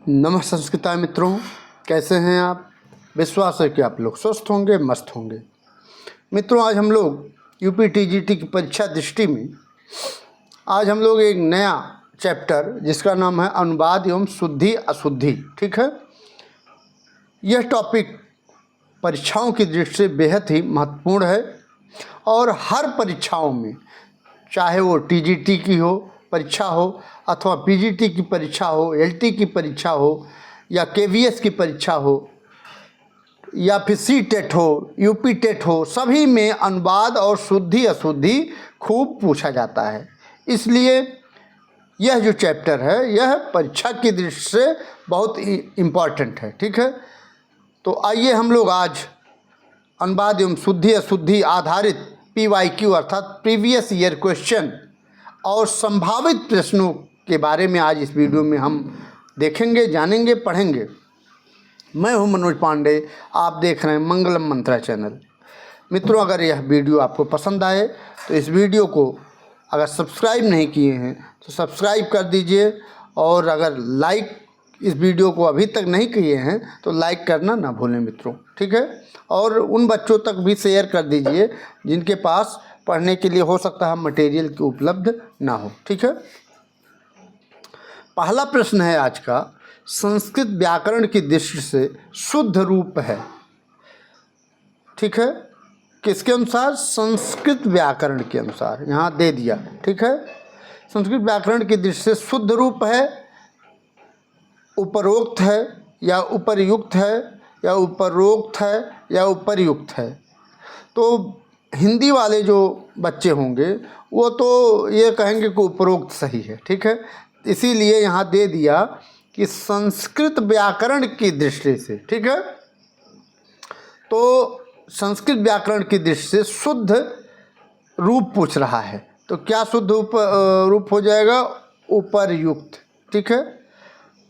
नमस्कार संस्कृता मित्रों, कैसे हैं आप। विश्वास है कि आप लोग स्वस्थ होंगे, मस्त होंगे। मित्रों, आज हम लोग यूपी टीजीटी की परीक्षा दृष्टि में आज हम लोग एक नया चैप्टर जिसका नाम है अनुवाद एवं शुद्धि अशुद्धि। ठीक है, यह टॉपिक परीक्षाओं की दृष्टि से बेहद ही महत्वपूर्ण है और हर परीक्षाओं में, चाहे वो टीजीटी की हो परीक्षा हो अथवा पीजीटी की परीक्षा हो, एलटी की परीक्षा हो या केवीएस की परीक्षा हो या फिर सी टेट हो, यूपी टेट हो, सभी में अनुवाद और शुद्धि अशुद्धि खूब पूछा जाता है। इसलिए यह जो चैप्टर है यह परीक्षा की दृष्टि से बहुत इम्पॉर्टेंट है। ठीक है, तो आइए हम लोग आज अनुवाद एवं शुद्धि अशुद्धि आधारित PYQ अर्थात प्रीवियस ईयर क्वेश्चन और संभावित प्रश्नों के बारे में आज इस वीडियो में हम देखेंगे, जानेंगे, पढ़ेंगे। मैं हूं मनोज पांडे, आप देख रहे हैं मंगलम मंत्रा चैनल। मित्रों, अगर यह वीडियो आपको पसंद आए तो इस वीडियो को अगर सब्सक्राइब नहीं किए हैं तो सब्सक्राइब कर दीजिए, और अगर लाइक इस वीडियो को अभी तक नहीं किए हैं तो लाइक करना ना भूलें मित्रों। ठीक है, और उन बच्चों तक भी शेयर कर दीजिए जिनके पास पढ़ने के लिए हो सकता है मटेरियल की उपलब्ध ना हो। ठीक है, पहला प्रश्न है आज का, संस्कृत व्याकरण की दृष्टि से शुद्ध रूप है। ठीक है, किसके अनुसार? संस्कृत व्याकरण के अनुसार, यहाँ दे दिया। ठीक है, संस्कृत व्याकरण की दृष्टि से शुद्ध रूप है, उपरोक्त है या उपर्युक्त है या उपरोक्त है या उपर्युक्त है। तो हिंदी वाले जो बच्चे होंगे वो तो ये कहेंगे कि उपरोक्त सही है। ठीक है, इसीलिए यहाँ दे दिया कि संस्कृत व्याकरण की दृष्टि से। ठीक है, तो संस्कृत व्याकरण की दृष्टि से शुद्ध रूप पूछ रहा है, तो क्या शुद्ध रूप हो जाएगा? उपर्युक्त। ठीक है,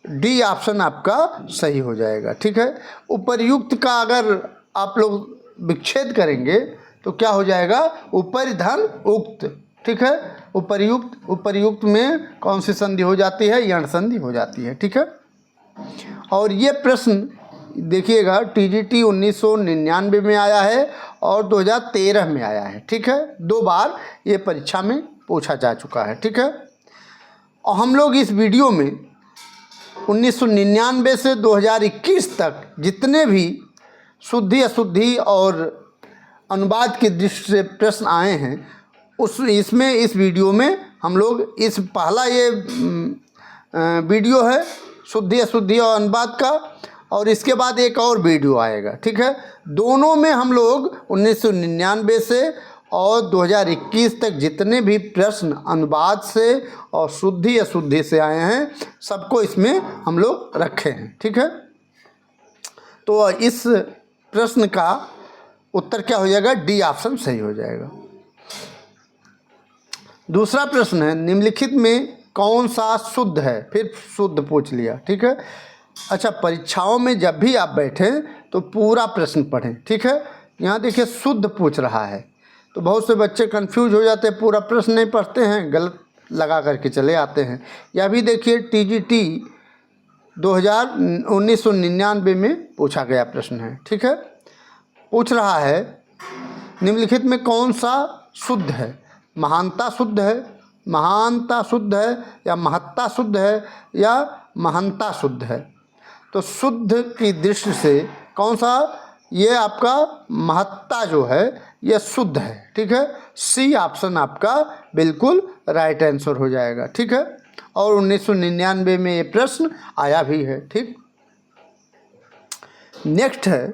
डी ऑप्शन आपका सही हो जाएगा। ठीक है, उपर्युक्त का अगर आप लोग विच्छेद करेंगे तो क्या हो जाएगा? ऊपर धन उक्त। ठीक है, उपर्युक्त, उपर्युक्त में कौन सी संधि हो जाती है? यण संधि हो जाती है। ठीक है, और ये प्रश्न देखिएगा टीजीटी 1999 में आया है और 2013 में आया है। ठीक है, 2 बार ये परीक्षा में पूछा जा चुका है। ठीक है, और हम लोग इस वीडियो में 1999 से 2021 तक जितने भी शुद्धि अशुद्धि और अनुवाद की दृष्टि से प्रश्न आए हैं इसमें इस वीडियो में हम लोग इस पहला ये वीडियो है शुद्धि अशुद्धि और अनुवाद का, और इसके बाद एक और वीडियो आएगा। ठीक है, दोनों में हम लोग 1999 से और 2021 तक जितने भी प्रश्न अनुवाद से और शुद्धि अशुद्धि से आए हैं सबको इसमें हम लोग रखे हैं। ठीक है, तो इस प्रश्न का उत्तर क्या हो जाएगा? डी ऑप्शन सही हो जाएगा। दूसरा प्रश्न है, निम्नलिखित में कौन सा शुद्ध है? फिर शुद्ध पूछ लिया। ठीक है, अच्छा, परीक्षाओं में जब भी आप बैठें तो पूरा प्रश्न पढ़ें। ठीक है, यहाँ देखिए शुद्ध पूछ रहा है तो बहुत से बच्चे कंफ्यूज हो जाते हैं, पूरा प्रश्न नहीं पढ़ते हैं, गलत लगा करके चले आते हैं। यह भी देखिए टीजीटी 1999 में पूछा गया प्रश्न है। ठीक है, पूछ रहा है निम्नलिखित में कौन सा शुद्ध है? महानता शुद्ध है, महानता शुद्ध है या महत्ता शुद्ध है या महंता शुद्ध है? तो शुद्ध की दृष्टि से कौन सा? ये आपका महत्ता जो है यह शुद्ध है। ठीक है, सी ऑप्शन आपका बिल्कुल राइट आंसर हो जाएगा। ठीक है, और 1999 में ये प्रश्न आया भी है। ठीक, नेक्स्ट है,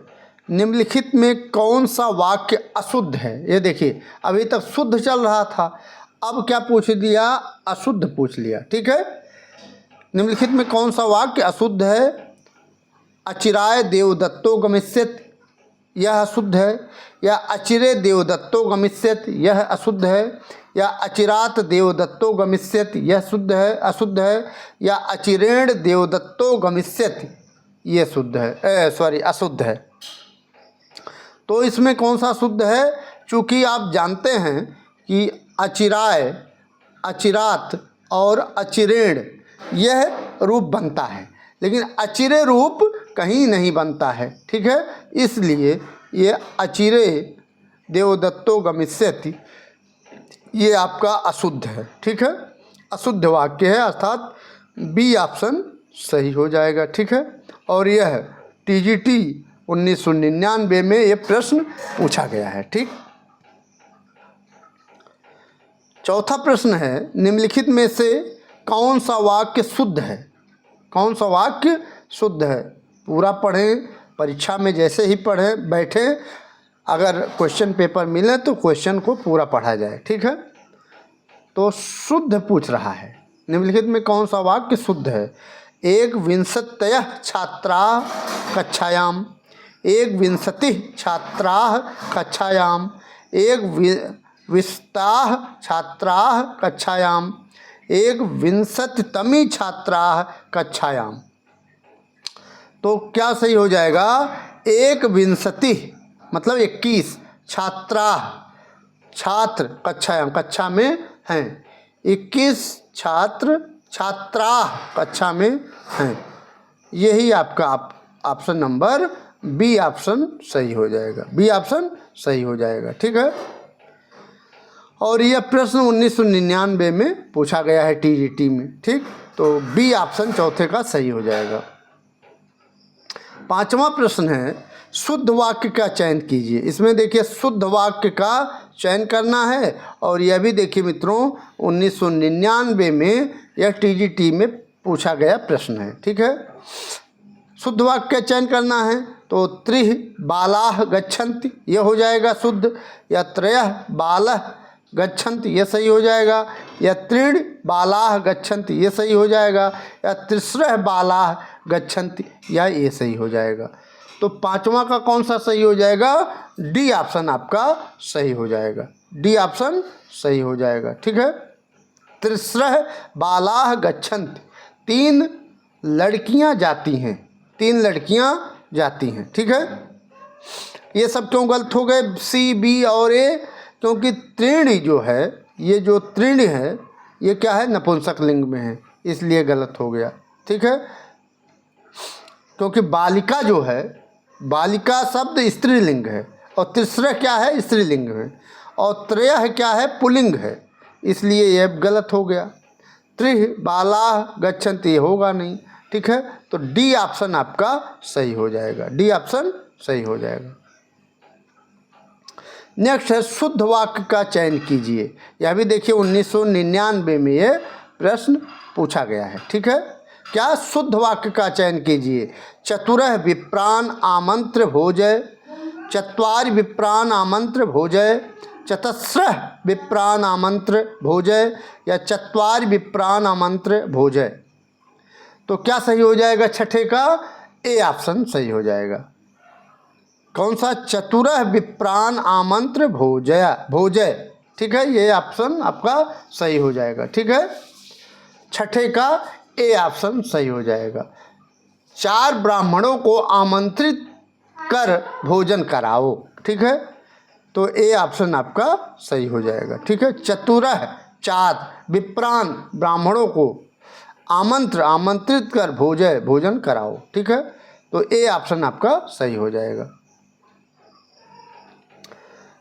निम्नलिखित में कौन सा वाक्य अशुद्ध है? ये देखिए, अभी तक शुद्ध चल रहा था, अब क्या पूछ दिया? अशुद्ध पूछ लिया। ठीक है, निम्नलिखित में कौन सा वाक्य अशुद्ध है? अचिराय देवदत्तो गमिष्यति, यह अशुद्ध है, या अचिरे देवदत्तो गमिष्यति, यह अशुद्ध है, या अचिरात देवदत्तो गमिष्यति, यह शुद्ध है अशुद्ध है, या अचिरेण देवदत्तो गमिष्यति, यह शुद्ध है, अशुद्ध है। तो इसमें कौन सा शुद्ध है? चूँकि आप जानते हैं कि अचिराय, अचिरात और अचिरेण यह रूप बनता है, लेकिन अचिरे रूप कहीं नहीं बनता है, ठीक है। इसलिए ये अचिरे देवदत्तो गमिष्यति, ये आपका अशुद्ध है, ठीक है, अशुद्ध वाक्य है, अर्थात बी ऑप्शन सही हो जाएगा, ठीक है। और यह टीजीटी 1999 में ये प्रश्न पूछा गया है, ठीक। चौथा प्रश्न है, निम्नलिखित में से कौन सा वाक्य शुद्ध है? कौन सा वाक्य शुद्ध है? पूरा पढ़ें, परीक्षा में जैसे ही पढ़ें बैठे, अगर क्वेश्चन पेपर मिले तो क्वेश्चन को पूरा पढ़ा जाए, ठीक है। तो शुद्ध पूछ रहा है, निम्नलिखित में कौन सा वाक्य शुद्ध है? एक विंशतयः छात्राः कक्षायाम, एक विंशतिः छात्राः कक्षायाम, एक विंशताः छात्राः कक्षायाम, एक विंशतितमी छात्राः कक्षायाम। तो क्या सही हो जाएगा? एक विंशति मतलब 21, छात्राः छात्र कक्षायाम कक्षा में हैं, 21 छात्र छात्राः कक्षा में हैं। यही आपका ऑप्शन नंबर बी ऑप्शन सही हो जाएगा, बी ऑप्शन सही हो जाएगा, ठीक है। और यह प्रश्न 1999 में पूछा गया है टीजीटी में, ठीक। तो बी ऑप्शन चौथे का सही हो जाएगा। पांचवा प्रश्न है, शुद्ध वाक्य का चयन कीजिए। इसमें देखिए शुद्ध वाक्य का चयन करना है, और यह भी देखिए मित्रों 1999 में यह टीजीटी में पूछा गया प्रश्न है, ठीक है। शुद्ध वाक्य का चयन करना है तो त्रिः बालाः गच्छन्ति, यह हो जाएगा शुद्ध, या त्रयः बालः गच्छन्ति, ये सही हो जाएगा, या त्रीणि बालाः गच्छन्ति, ये सही हो जाएगा, या तिस्रः बालाः गच्छन्ति, या ये सही हो जाएगा। तो पांचवा का कौन सा सही हो जाएगा? डी ऑप्शन आपका सही हो जाएगा, डी ऑप्शन सही हो जाएगा, ठीक है। तिस्रः बालाः गच्छन्ति, 3 लड़कियां जाती हैं, 3 लड़कियां जाती हैं, ठीक है। ये सब क्यों गलत हो गए? सी, बी और ए, क्योंकि त्रीणि जो है, ये जो त्रीणि है ये क्या है? नपुंसक लिंग में है, इसलिए गलत हो गया, ठीक है। क्योंकि बालिका जो है, बालिका शब्द स्त्रीलिंग है, और तीसरा क्या है? स्त्रीलिंग है, और त्रयः क्या है? पुल्लिंग है, इसलिए यह गलत हो गया। त्रिः बालाः गच्छन्ति होगा नहीं, ठीक है। तो डी ऑप्शन आपका सही हो जाएगा, डी ऑप्शन सही हो जाएगा। नेक्स्ट है, शुद्ध वाक्य का चयन कीजिए। यह भी देखिए 1999 में ये प्रश्न पूछा गया है, ठीक है। क्या? शुद्ध वाक्य का चयन कीजिए। चतुरः विप्रान् आमंत्र्य भोजय, चत्वारि विप्रान् आमंत्र्य भोजय, चतस्रः विप्रान् आमंत्र्य भोजय, या चत्वारि विप्रान् आमंत्र्य भोजय। तो क्या सही हो जाएगा? छठे का ए ऑप्शन सही हो जाएगा। कौन सा? चतुरः विप्रान् आमंत्र्य भोजय, भोजय, ठीक है, ये ऑप्शन आपका सही हो जाएगा, ठीक है। छठे का ए ऑप्शन सही हो जाएगा। 4 ब्राह्मणों को आमंत्रित कर भोजन कराओ, ठीक है, तो ए ऑप्शन आपका सही हो जाएगा, ठीक है। चतुरः 4, विप्रान् ब्राह्मणों को, आमंत्रित कर भोजन कराओ, ठीक है, तो ए ऑप्शन आपका सही हो जाएगा।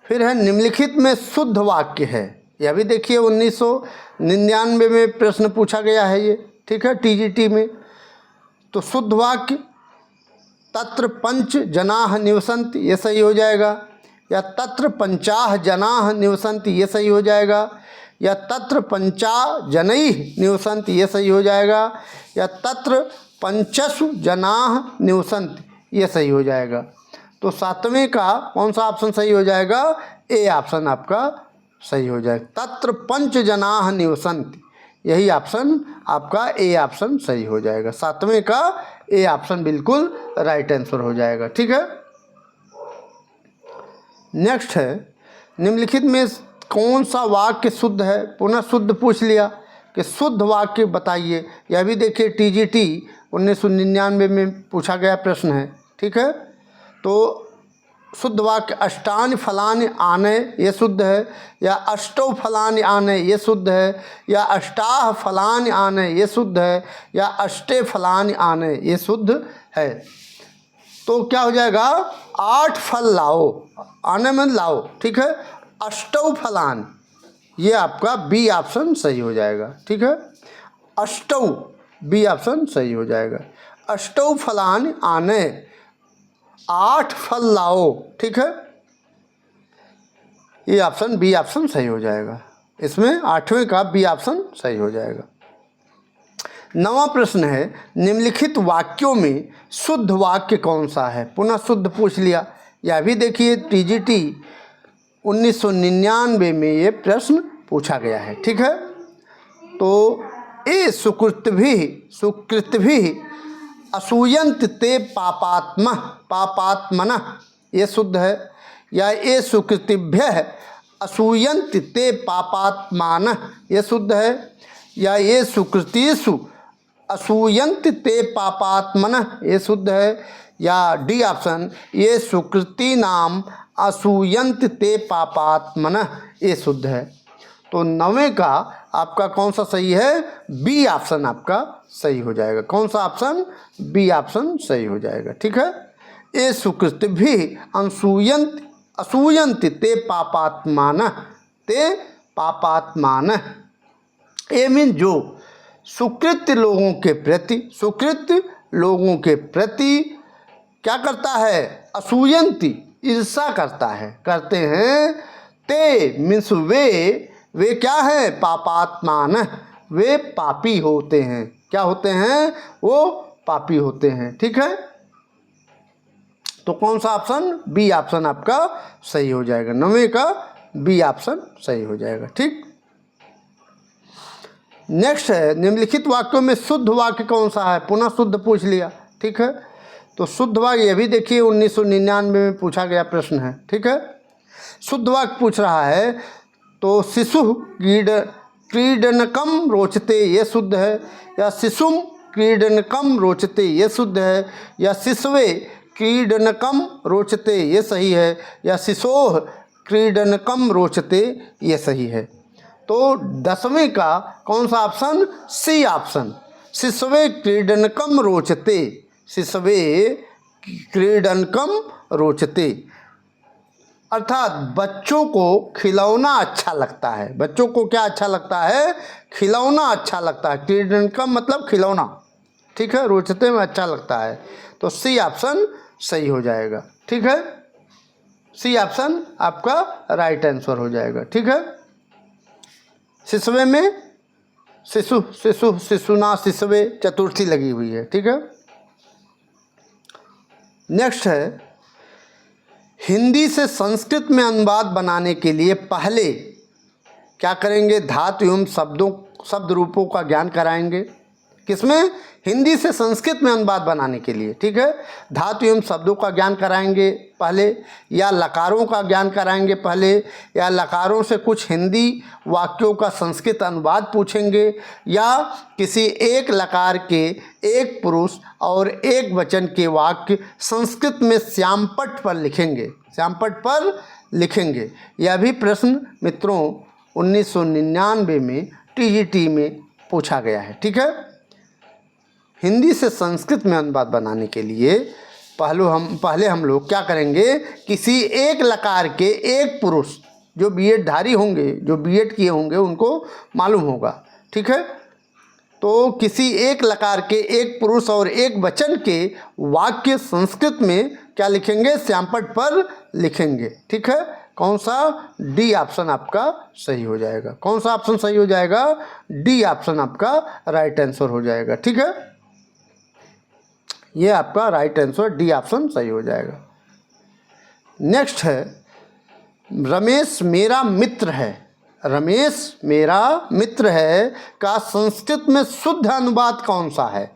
फिर है, निम्नलिखित में शुद्ध वाक्य है। यह भी देखिए 1999 में प्रश्न पूछा गया है ये, ठीक है, टीजीटी में। तो शुद्ध वाक्य, तत्र 5 जनाः निवसन्ति, ये सही हो जाएगा, या तत्र 50 जनाः निवसन्ति, ये सही हो जाएगा, या तत्र 50 जनैः निवसन्ति, ये सही हो जाएगा, या तत्र 50 जनाः निवसन्ति, ये सही हो जाएगा। तो 7वें का कौन सा ऑप्शन सही हो जाएगा? ए ऑप्शन आपका सही हो जाएगा। तत्र 5 जनाः निवसन्ति, यही ऑप्शन आपका ए ऑप्शन सही हो जाएगा। 7वें का ए ऑप्शन बिल्कुल राइट आंसर हो जाएगा, ठीक है। नेक्स्ट है, निम्नलिखित में कौन सा वाक्य शुद्ध है? पुनः शुद्ध पूछ लिया कि शुद्ध वाक्य बताइए। यह भी देखिए टीजीटी 1999 में पूछा गया प्रश्न है, ठीक है। तो शुद्ध वाक्य अष्टानि फलानि आने ये शुद्ध है, या अष्टौ फलानि आने ये शुद्ध है, या अष्टाह फलानि आने ये शुद्ध है, या अष्टे फलानि आने ये शुद्ध है। तो क्या हो जाएगा, 8 फल लाओ, आने में लाओ, ठीक है। अष्टौ फलानि, ये आपका बी ऑप्शन सही हो जाएगा, ठीक है। अष्टौ, बी ऑप्शन सही हो जाएगा। अष्टौ फलानि आने, 8 फल लाओ, ठीक है। ये ऑप्शन बी ऑप्शन सही हो जाएगा, इसमें 8वें का बी ऑप्शन सही हो जाएगा। 9वां प्रश्न है, निम्नलिखित वाक्यों में शुद्ध वाक्य कौन सा है। पुनः शुद्ध पूछ लिया। यह भी देखिए टीजीटी 1999 में ये प्रश्न पूछा गया है, ठीक है। तो ए सुकृत भी असूयंत ते पापात्मन ये शुद्ध है, या ए सुकृतिभ्य असूयंत ते पापात्मान ये शुद्ध है, या ये सुकृतिषु असूयंत ते पापात्मन ये शुद्ध है, या डी ऑप्शन ये सुकृति नाम असूयंत ते पापात्मन ये शुद्ध है। तो 9वें का आपका कौन सा सही है, बी ऑप्शन आपका सही हो जाएगा। कौन सा ऑप्शन, बी ऑप्शन सही हो जाएगा, ठीक है। ये सुकृत भी असूयंत ते पापात्मान ये मीन जो सुकृत लोगों के प्रति क्या करता है, असूयंती ईर्षा करते हैं। ते मीन्स वे क्या है, पापात्मान, वे पापी होते हैं। क्या होते हैं, वो पापी होते हैं, ठीक है। तो कौन सा ऑप्शन, बी ऑप्शन आपका सही हो जाएगा। 9वें का बी ऑप्शन सही हो जाएगा, ठीक। नेक्स्ट है, निम्नलिखित वाक्यों में शुद्ध वाक्य कौन सा है। पुनः शुद्ध पूछ लिया, ठीक है। तो शुद्ध वाक्य ये भी देखिए 1999 में पूछा गया प्रश्न है, ठीक है। शुद्ध वाक्य पूछ रहा है, तो शिशु क्रीडनकम रोचते ये शुद्ध है, या शिशुम क्रीडनकम रोचते ये शुद्ध है, या शिशवे क्रीडनकम रोचते ये सही है, या शिशोह क्रीडनकम रोचते ये सही है। तो 10वें का कौन सा ऑप्शन, सी ऑप्शन, शिशवे क्रीडनकम रोचते, शिशवे क्रीडनकम रोचते, अर्थात बच्चों को खिलौना अच्छा लगता है। बच्चों को क्या अच्छा लगता है, खिलौना अच्छा लगता है। क्रीडनकम मतलब खिलौना, ठीक है। रोचते में अच्छा लगता है, तो सी ऑप्शन सही हो जाएगा, ठीक है। सी ऑप्शन आपका राइट आंसर हो जाएगा, ठीक है। शिशवे में शिशुना शिशवे चतुर्थी लगी हुई है, ठीक है। नेक्स्ट है, हिंदी से संस्कृत में अनुवाद बनाने के लिए पहले क्या करेंगे, धातु एवं शब्द रूपों का ज्ञान कराएंगे। किसमें, हिंदी से संस्कृत में अनुवाद बनाने के लिए, ठीक है। धातु एवं शब्दों का ज्ञान कराएंगे पहले, या लकारों का ज्ञान कराएंगे पहले, या लकारों से कुछ हिंदी वाक्यों का संस्कृत अनुवाद पूछेंगे, या किसी एक लकार के एक पुरुष और एक वचन के वाक्य संस्कृत में श्यामपट्ट पर लिखेंगे। यह भी प्रश्न मित्रों 1999 में टीजीटी में पूछा गया है, ठीक है। हिंदी से संस्कृत में अनुवाद बनाने के लिए पहले हम लोग क्या करेंगे, किसी एक लकार के एक पुरुष, जो बीएड धारी होंगे, जो बीएड किए होंगे उनको मालूम होगा, ठीक है। तो किसी एक लकार के एक पुरुष और एक वचन के वाक्य संस्कृत में क्या लिखेंगे, श्यामपट्ट पर लिखेंगे, ठीक है। कौन सा, डी ऑप्शन आपका सही हो जाएगा। कौन सा ऑप्शन सही हो जाएगा, डी ऑप्शन आपका राइट आंसर हो जाएगा, ठीक है। ये आपका राइट आंसर डी ऑप्शन सही हो जाएगा। नेक्स्ट है, रमेश मेरा मित्र है का संस्कृत में शुद्ध अनुवाद कौन सा है।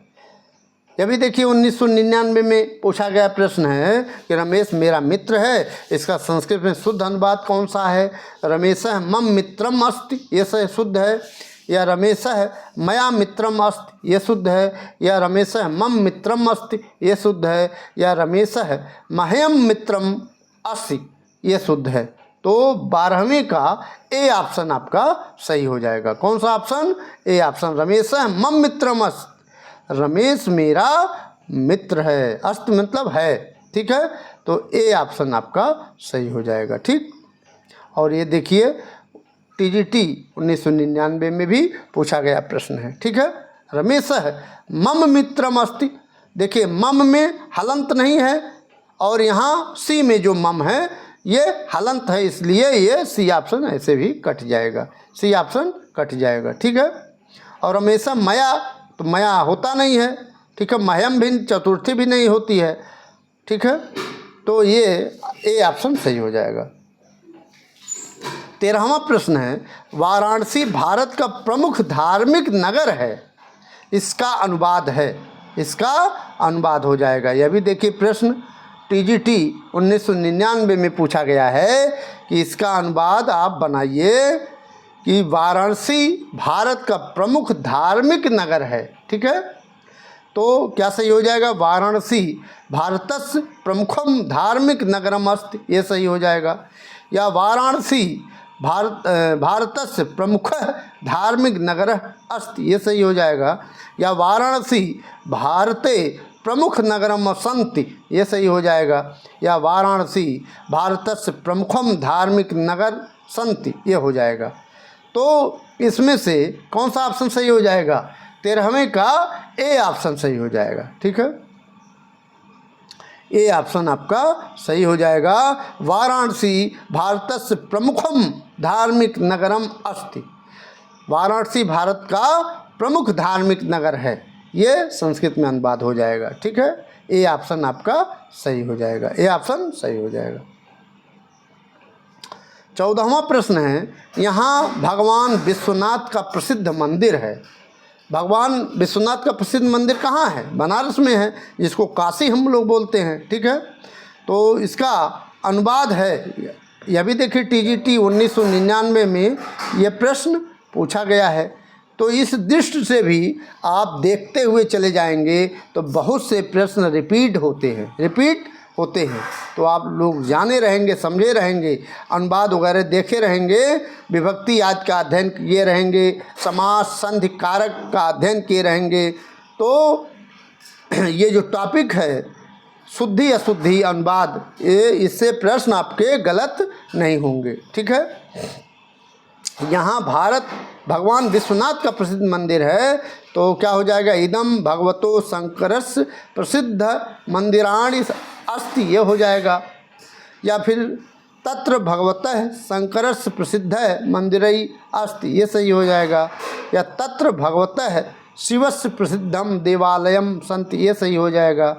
यह भी देखिए 1999 में पूछा गया प्रश्न है कि रमेश मेरा मित्र है, इसका संस्कृत में शुद्ध अनुवाद कौन सा है। रमेशः मम मित्रम अस्ति ये सही शुद्ध है, या रमेशः मया मित्रम अस्ति ये शुद्ध है, या रमेशः मम मित्रम अस्ति ये शुद्ध है, या रमेशः मह्यम मित्रम 80 ये शुद्ध है। तो 12वें का ए ऑप्शन आपका सही हो जाएगा। कौन सा ऑप्शन? A option. रमेश मम मित्रम अस्त, रमेश मेरा मित्र है, अस्त मतलब है, ठीक है। तो ए ऑप्शन आपका सही हो जाएगा, ठीक। और ये देखिए टीजीटी 1999 में भी पूछा गया प्रश्न है, ठीक है। रमेश मम मित्रम अस्ति, देखिए मम में हलंत नहीं है और यहाँ सी में जो मम है ये हलंत है, इसलिए ये सी ऑप्शन ऐसे भी कट जाएगा, सी ऑप्शन कट जाएगा, ठीक है। और हमेशा मया, तो मया होता नहीं है, ठीक है। मह्यम भिन्न चतुर्थी भी नहीं होती है, ठीक है। तो ये ए ऑप्शन सही हो जाएगा। 13वां प्रश्न है, वाराणसी भारत का प्रमुख धार्मिक नगर है, इसका अनुवाद है, इसका अनुवाद हो जाएगा। यह भी देखिए प्रश्न टीजीटी 1999 में पूछा गया है कि इसका अनुवाद आप बनाइए कि वाराणसी भारत का प्रमुख धार्मिक नगर है, ठीक है। तो क्या सही हो जाएगा? वाराणसी भारतस्य प्रमुखम धार्मिक नगरम अस्ति, ये सही हो जाएगा। या वाराणसी भारतस्य प्रमुख धार्मिक नगर अस्ति, ये सही हो जाएगा। या वाराणसी भारते प्रमुख नगरम सन्ति, ये सही हो जाएगा। या वाराणसी भारतस्य प्रमुखम धार्मिक नगर सन्ति, ये हो जाएगा। तो इसमें से कौन सा ऑप्शन सही हो जाएगा? 13वें का ए ऑप्शन सही हो जाएगा, ठीक है। ए ऑप्शन आपका सही हो जाएगा। वाराणसी भारतस्य प्रमुखम धार्मिक नगरम अस्ति, वाराणसी भारत का प्रमुख धार्मिक नगर है, ये संस्कृत में अनुवाद हो जाएगा, ठीक है। ए ऑप्शन आपका सही हो जाएगा, ए ऑप्शन सही हो जाएगा। 14वां प्रश्न है, यहाँ भगवान विश्वनाथ का प्रसिद्ध मंदिर है। भगवान विश्वनाथ का प्रसिद्ध मंदिर कहाँ है? बनारस में है, जिसको काशी हम लोग बोलते हैं, ठीक है। तो इसका अनुवाद है, यह भी देखिए टीजीटी 1999 में यह प्रश्न पूछा गया है। तो इस दृष्टि से भी आप देखते हुए चले जाएंगे तो बहुत से प्रश्न रिपीट होते हैं, तो आप लोग जाने रहेंगे, समझे रहेंगे, अनुवाद वगैरह देखे रहेंगे, विभक्ति आदि का अध्ययन किए रहेंगे, समास संधि कारक का अध्ययन किए रहेंगे। तो ये जो टॉपिक है शुद्धि अशुद्धि अनुवाद, ये इससे प्रश्न आपके गलत नहीं होंगे, ठीक है। यहाँ भगवान विश्वनाथ का प्रसिद्ध मंदिर है, तो क्या हो जाएगा? इदम भगवतो शंकरस्य प्रसिद्ध मंदिराणि अस्ति, ये हो जाएगा। या फिर तत्र भगवतः शंकरस्य प्रसिद्ध मंदिरई अस्ति, ये सही हो जाएगा। या तत्र भगवतः शिवस्य प्रसिद्धम देवालयम सन्ति, ये सही हो जाएगा।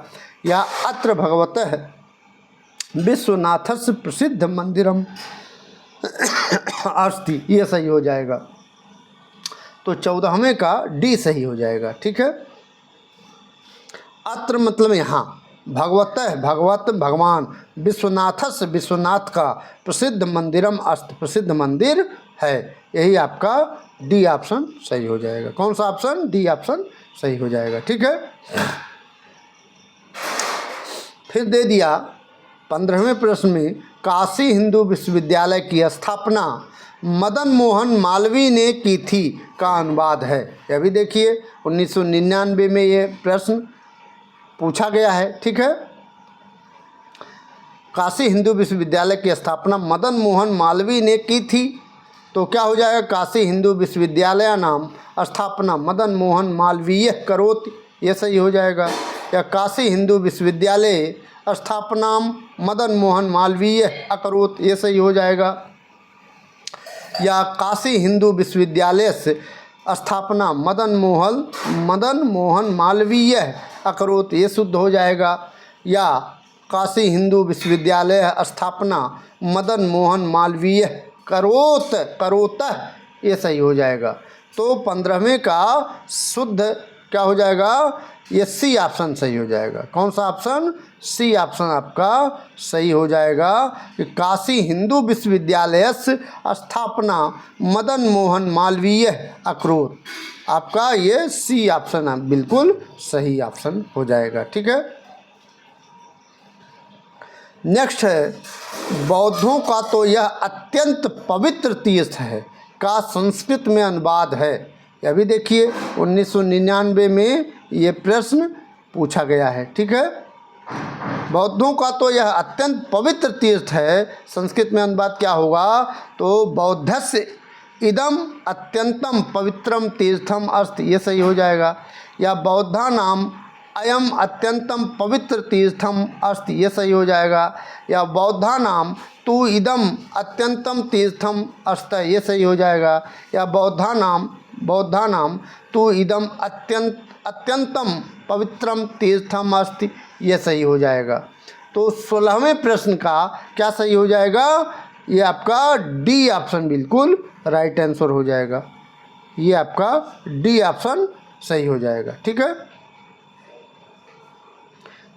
या अत्र भगवतः विश्वनाथस्य प्रसिद्ध मंदिरम अस्ति, ये सही हो जाएगा। तो 14वें का डी सही हो जाएगा, ठीक है। अत्र मतलब यहाँ, भगवतः भगवत भगवान, विश्वनाथस्य विश्वनाथ का प्रसिद्ध मंदिरम अस्ति, प्रसिद्ध मंदिर है, यही आपका डी ऑप्शन सही हो जाएगा। कौन सा ऑप्शन? डी ऑप्शन सही हो जाएगा, ठीक है। फिर दे दिया 15वें प्रश्न में, काशी हिंदू विश्वविद्यालय की स्थापना मदन मोहन मालवीय ने की थी का अनुवाद है। यह भी देखिए 1999 में ये प्रश्न पूछा गया है, ठीक है। काशी हिंदू विश्वविद्यालय की स्थापना मदन मोहन मालवीय ने की थी, तो क्या हो जाएगा? काशी हिंदू विश्वविद्यालय नाम स्थापना मदन मोहन मालवीय करोत, ये सही हो जाएगा। या काशी हिंदू विश्वविद्यालय स्थापना मदन मोहन मालवीय अकरोत, ये सही हो जाएगा। या काशी हिंदू विश्वविद्यालय से स्थापना मदन मोहन मालवीय अकरोत, ये शुद्ध हो जाएगा। या काशी हिंदू विश्वविद्यालय स्थापना मदन मोहन मालवीय करोतः, ये सही हो जाएगा। तो 15वें का शुद्ध क्या हो जाएगा? ये सी ऑप्शन सही हो जाएगा। कौन सा ऑप्शन? सी ऑप्शन आपका सही हो जाएगा कि काशी हिंदू विश्वविद्यालय स्थापना मदन मोहन मालवीय अकरोत, आपका ये सी ऑप्शन बिल्कुल सही ऑप्शन हो जाएगा, ठीक है। नेक्स्ट है बौद्धों का तो यह अत्यंत पवित्र तीर्थ है का संस्कृत में अनुवाद है। यह भी देखिए 1999 में ये प्रश्न पूछा गया है। ठीक है, बौद्धों का तो यह अत्यंत पवित्र तीर्थ है, संस्कृत में अनुवाद क्या होगा? तो बौद्धस्य इदम अत्यंतम पवित्रम तीर्थम अस्ति, ये सही हो जाएगा। या बौद्धा नाम अयम अत्यंतम पवित्र तीर्थम अस्ति, ये सही हो जाएगा। या बौद्धा नाम तु इदम अत्यंतम तीर्थम अस्त, ये सही हो जाएगा। या बौद्धा नाम तु इदम अत्यंतम पवित्रम तीर्थम अस्ति, ये सही हो जाएगा। तो 16वें प्रश्न का क्या सही हो जाएगा? ये आपका डी ऑप्शन बिल्कुल राइट आंसर हो जाएगा। ये आपका डी ऑप्शन सही हो जाएगा। ठीक है,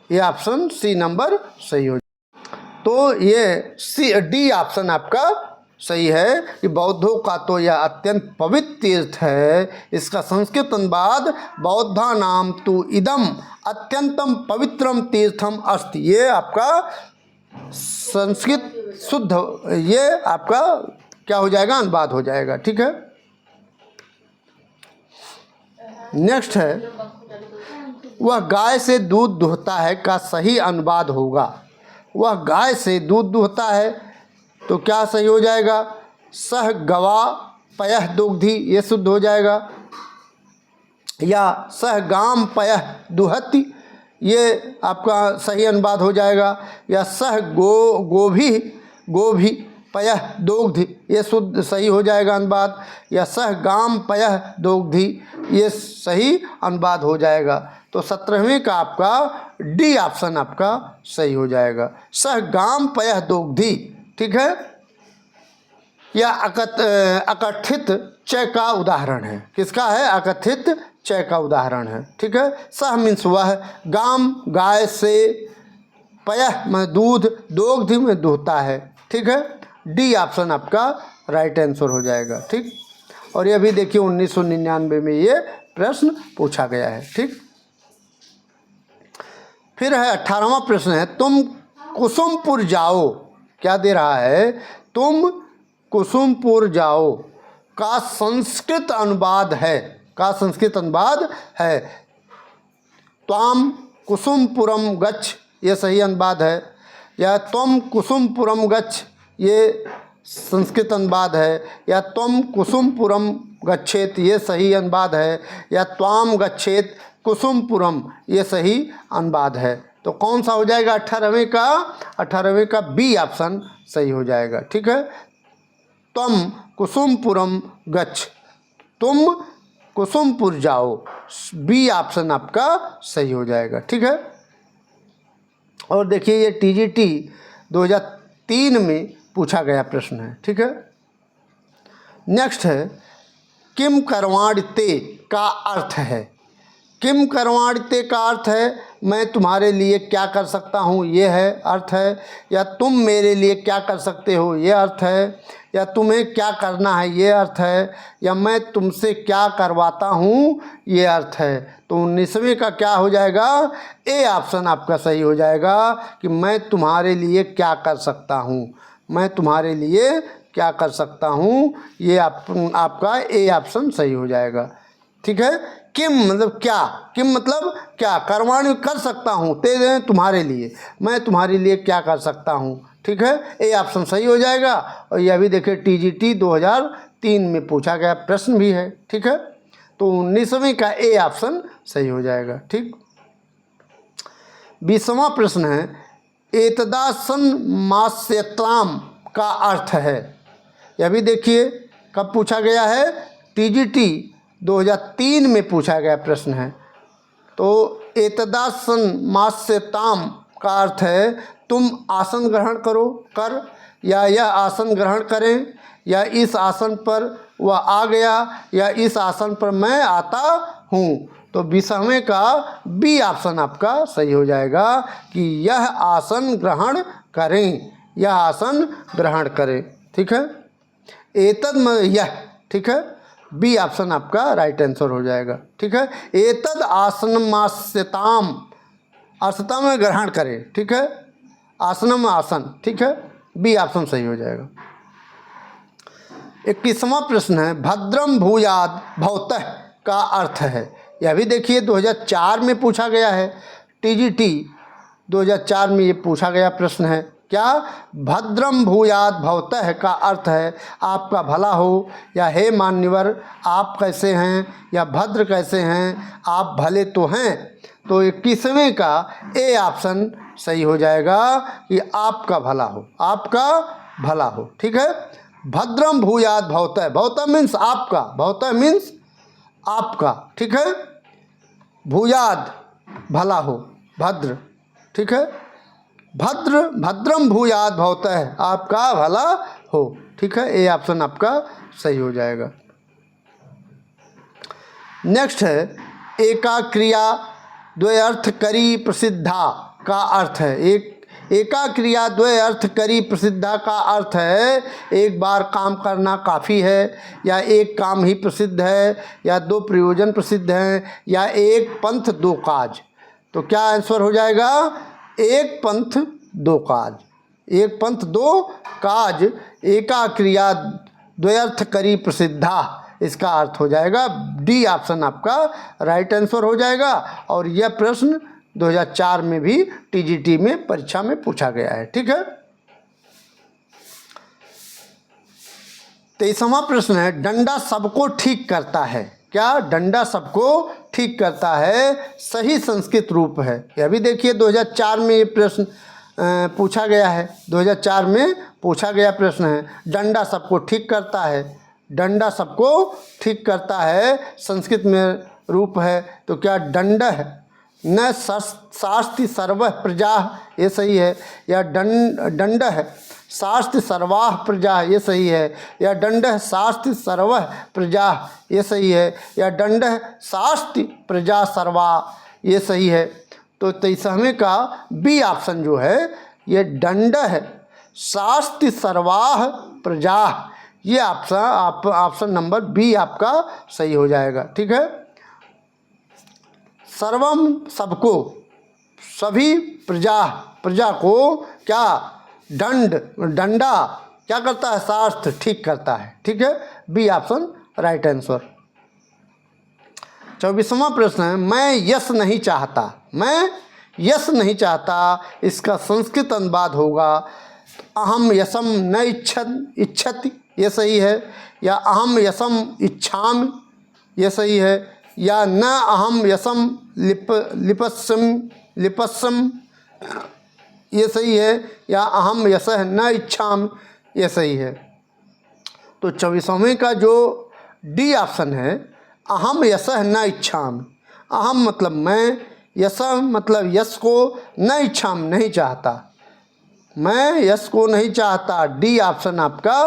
ये ऑप्शन सी नंबर सही हो जाएगा। तो ये सी डी ऑप्शन आपका सही है कि बौद्धों का तो यह अत्यंत पवित्र तीर्थ है, इसका संस्कृत अनुवाद बौद्धा नाम तु इदम अत्यंतम पवित्रम तीर्थम अस्ति, ये आपका संस्कृत शुद्ध, ये आपका क्या हो जाएगा? अनुवाद हो जाएगा। ठीक है, नेक्स्ट है वह गाय से दूध दुहता है का सही अनुवाद होगा। वह गाय से दूध दुहता है तो क्या सही हो जाएगा? सह गवा पयः दुग्धि, ये शुद्ध हो जाएगा। या सह गाम पयः दुहति, ये आपका सही अनुवाद हो जाएगा। या सह गोभी पयः दोग्धि, ये शुद्ध सही हो जाएगा अनुवाद। या सह गाम पयः दोग्धि, ये सही अनुवाद हो जाएगा। तो 17वें का आपका डी ऑप्शन आपका सही हो जाएगा, सह गाम पयः दोग्धि। ठीक है, यह अकथित चय का उदाहरण है। किसका है? अकथित चय का उदाहरण है। ठीक है, सह मीन्स वह, गाम गाय से, पयः में दूध, दोग्धि में दुहता है। ठीक है, डी ऑप्शन आपका राइट आंसर हो जाएगा। ठीक, और यह भी देखिए 1999 में ये प्रश्न पूछा गया है। ठीक, फिर है 18वां प्रश्न है तुम कुसुमपुर जाओ, क्या दे रहा है? तुम कुसुमपुर जाओ का संस्कृत अनुवाद है, का संस्कृत अनुवाद है त्वाम कुसुमपुरम गच्छ, ये सही अनुवाद है। या त्वम कुसुमपुरम गच्छ, ये संस्कृत अनुवाद है। या त्वम कुसुमपुरम गच्छेत, ये सही अनुवाद है। या त्वाम गच्छेत कुसुमपुरम, ये सही अनुवाद है। तो कौन सा हो जाएगा? 18वें का बी ऑप्शन सही हो जाएगा। ठीक है, तुम कुसुमपुरम गच्छ, तुम कुसुमपुर जाओ, बी ऑप्शन आपका सही हो जाएगा। ठीक है, और देखिए ये टीजीटी 2003 में पूछा गया प्रश्न है। ठीक है, नेक्स्ट है किम कर्वाणिते का अर्थ है। किम कर्वाणिते का अर्थ है मैं तुम्हारे लिए क्या कर सकता हूँ, ये है अर्थ है। या तुम मेरे लिए क्या कर सकते हो, ये अर्थ है। या तुम्हें क्या करना है, ये अर्थ है। या मैं तुमसे क्या करवाता हूँ, ये अर्थ है। तो 19वें का क्या हो जाएगा? ए ऑप्शन आपका सही हो जाएगा कि मैं तुम्हारे लिए क्या कर सकता हूँ, मैं तुम्हारे लिए क्या कर सकता हूँ, ये आपका ए ऑप्शन सही हो जाएगा। ठीक है, किम मतलब क्या, किम मतलब क्या, करवाणी कर सकता हूँ तेरे तुम्हारे लिए, मैं तुम्हारे लिए क्या कर सकता हूँ। ठीक है, ए ऑप्शन सही हो जाएगा। और यह भी देखिए टीजीटी 2003 में पूछा गया प्रश्न भी है। ठीक है, तो 19वें का ए ऑप्शन सही हो जाएगा। ठीक, 20वां प्रश्न है एतदासन मास्यताम का अर्थ है। यह भी देखिए कब पूछा गया है? टीजीटी 2003 में पूछा गया प्रश्न है। तो एतदासन मास्यताम का अर्थ है तुम आसन ग्रहण करो, कर, या यह आसन ग्रहण करें, या इस आसन पर वह आ गया, या इस आसन पर मैं आता हूँ। तो 20वें का बी ऑप्शन आपका सही हो जाएगा कि यह आसन ग्रहण करें, यह आसन ग्रहण करें। ठीक है, एतद यह, ठीक है, बी ऑप्शन आपका राइट आंसर हो जाएगा। ठीक है, एतद आसनमास्यताम, आसनम में ग्रहण करें। ठीक है, आसनम आसन। ठीक है, बी ऑप्शन सही हो जाएगा। 21वां प्रश्न है भद्रम भूयाद भवतः का अर्थ है। यह भी देखिए 2004 में पूछा गया है, टीजीटी 2004 में ये पूछा गया प्रश्न है। क्या भद्रम भूयाद भवतः का अर्थ है आपका भला हो, या हे मान्यवर आप कैसे हैं, या भद्र कैसे हैं आप भले तो हैं। तो 21वें का ए ऑप्शन सही हो जाएगा कि आपका भला हो, आपका भला हो। ठीक है, भद्रम भूयाद भवतः, भवतः मीन्स आपका, भवतः मीन्स आपका। ठीक है, भूयाद भला हो, भद्र। ठीक है, भद्र भद्रम भूयाद भवतः आपका भला हो। ठीक है, ए ऑप्शन आपका सही हो जाएगा। नेक्स्ट है एका क्रिया द्वयर्थ करी प्रसिद्धा का अर्थ है। एका क्रिया द्वयर्थ करी प्रसिद्धा का अर्थ है एक बार काम करना काफ़ी है, या एक काम ही प्रसिद्ध है, या दो प्रयोजन प्रसिद्ध हैं, या एक पंथ दो काज। तो क्या आंसर हो जाएगा? एक पंथ दो काज, एक पंथ दो काज, एका क्रिया द्वयर्थ करी प्रसिद्धा, इसका अर्थ हो जाएगा डी ऑप्शन आपका राइट आंसर हो जाएगा। और यह प्रश्न 2004 में भी टीजीटी में परीक्षा में पूछा गया है। ठीक है, 23वां प्रश्न है डंडा सबको ठीक करता है। क्या डंडा सबको ठीक करता है सही संस्कृत रूप है। यह भी देखिए 2004 में ये प्रश्न पूछा गया है, 2004 में पूछा गया प्रश्न है डंडा सबको ठीक करता है। डंडा सबको ठीक करता है संस्कृत में रूप है, तो क्या दंड है न शास्ति सर्व प्रजा, ये सही है, या दंड है शास्ति सर्वाह प्रजा, ये सही है, या दंड है शास्ति सर्व प्रजा, ये सही है, या दंड है शास्ति प्रजा सर्वा, ये सही है। तो 23वें का बी ऑप्शन जो है ये दंड है शास्ति सर्वाह प्रजा, ये ऑप्शन नंबर बी आपका सही हो जाएगा। ठीक है, सर्वम सबको, सभी प्रजा को क्या डंडा क्या करता है शास्त्र ठीक करता है। ठीक है, बी ऑप्शन राइट आंसर। 24वां प्रश्न है मैं यश नहीं चाहता। मैं यश नहीं चाहता इसका संस्कृत अनुवाद होगा अहम यशम न इच्छति, ये सही है, या अहम यशम इच्छामि, ये सही है, या न अहम यशम लिपस्सम, ये सही है, या अहम यशः न इच्छामि, ये सही है। तो 24वें का जो डी ऑप्शन है अहम यशः न इच्छामि, अहम मतलब मैं, यश मतलब यश को, न इच्छामि नहीं चाहता, मैं यश को नहीं चाहता, डी ऑप्शन आपका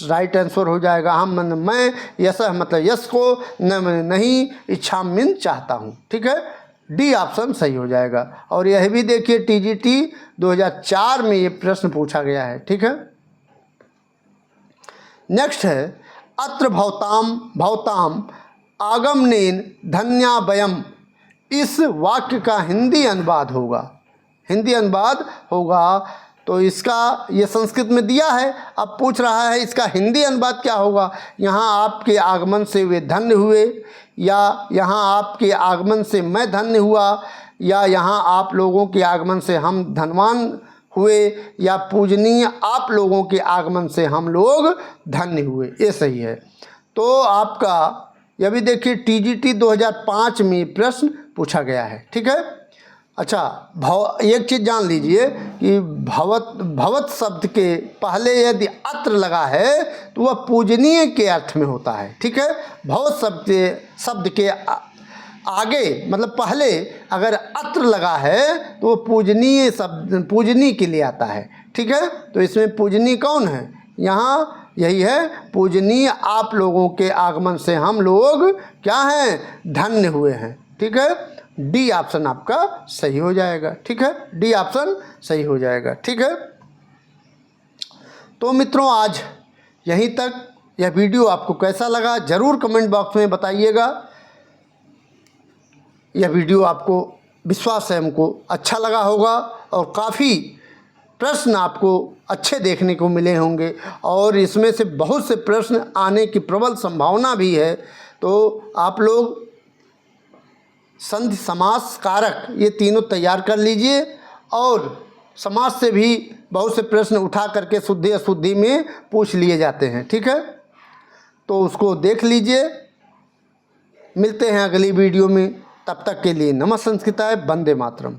राइट आंसर हो जाएगा। हम मैं यश मतलब यश को, नहीं इच्छा मीन चाहता हूँ। ठीक है, डी ऑप्शन सही हो जाएगा। और यह भी देखिए टीजीटी 2004 में ये प्रश्न पूछा गया है। ठीक है, नेक्स्ट है अत्र भवताम आगमनेन धन्याभयम, इस वाक्य का हिंदी अनुवाद होगा। तो इसका ये संस्कृत में दिया है, अब पूछ रहा है इसका हिंदी अनुवाद क्या होगा। यहाँ आपके आगमन से वे धन्य हुए, या यहाँ आपके आगमन से मैं धन्य हुआ, या यहाँ आप लोगों के आगमन से हम धनवान हुए, या पूजनीय आप लोगों के आगमन से हम लोग धन्य हुए, ये सही है। तो आपका यह भी देखिए टीजीटी 2005 में प्रश्न पूछा गया है। ठीक है, अच्छा एक चीज़ जान लीजिए कि भवत शब्द के पहले यदि अत्र लगा है तो वह पूजनीय के अर्थ में होता है। ठीक है, भवत शब्द के आगे मतलब पहले अगर अत्र लगा है तो वह पूजनीय शब्द पूजनीय के लिए आता है। ठीक है, तो इसमें पूजनीय कौन है, यहाँ यही है पूजनीय आप लोगों के आगमन से हम लोग क्या हैं धन्य हुए हैं। ठीक है, डी ऑप्शन आपका सही हो जाएगा। ठीक है, डी ऑप्शन सही हो जाएगा। ठीक है, तो मित्रों आज यहीं तक। यह वीडियो आपको कैसा लगा ज़रूर कमेंट बॉक्स में बताइएगा। यह वीडियो आपको विश्वास है हमको अच्छा लगा होगा और काफ़ी प्रश्न आपको अच्छे देखने को मिले होंगे और इसमें से बहुत से प्रश्न आने की प्रबल संभावना भी है। तो आप लोग संधि समास कारक ये तीनों तैयार कर लीजिए और समाज से भी बहुत से प्रश्न उठा करके शुद्धि अशुद्धि में पूछ लिए जाते हैं, ठीक है। तो उसको देख लीजिए। मिलते हैं अगली वीडियो में, तब तक के लिए नमः संस्कृताय, वंदे मातरम।